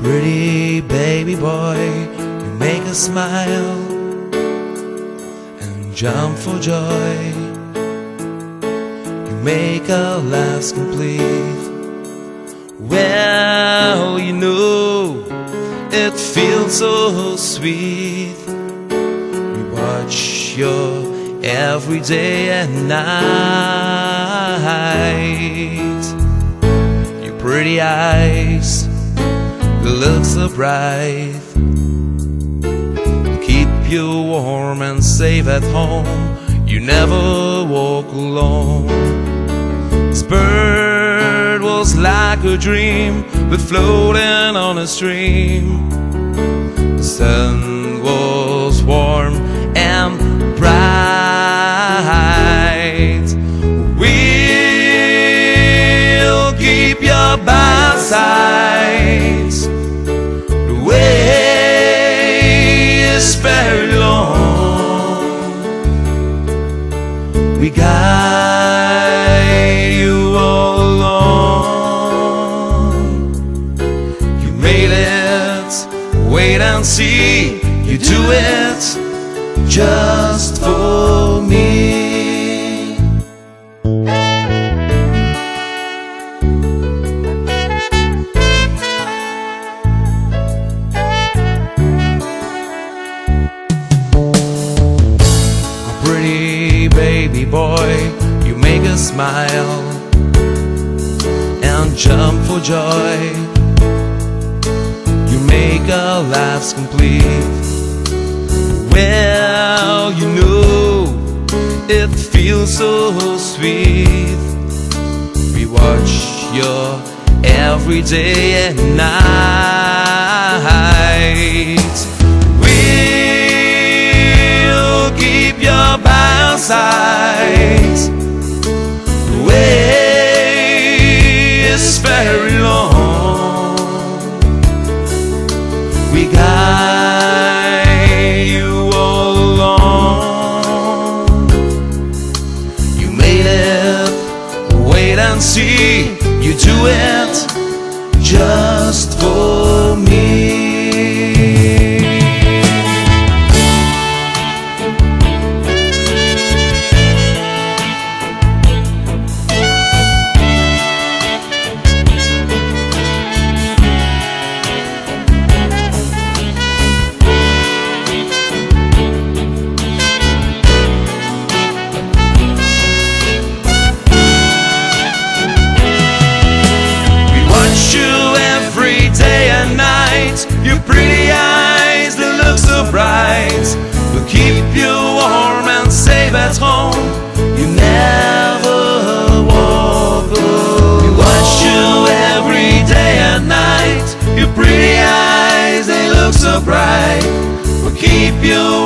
Pretty baby boy, you make us smile and jump for joy. You make our lives complete. Well, you know, it feels so sweet. We watch your every day and night. Your pretty eyes, the look so bright, keep you warm and safe at home. You never walk alone. This bird was like a dream, but floating on a stream. The sun was warm and bright. We'll keep you by our sides. The way is very long. We guide you all along. You made it, wait and see. You do it just for me. Pretty baby boy, you make us smile and jump for joy. You make our lives complete. Well, you know, it feels so sweet. We watch your every day and night. We'll keep you by our sides. The way is very long. We guide you all along. You made it, wait and see. You do it just for me. Your pretty eyes, they look so bright, will keep you warm and safe at home. You never walk alone. We watch you every day and night. Your pretty eyes, they look so bright, will keep you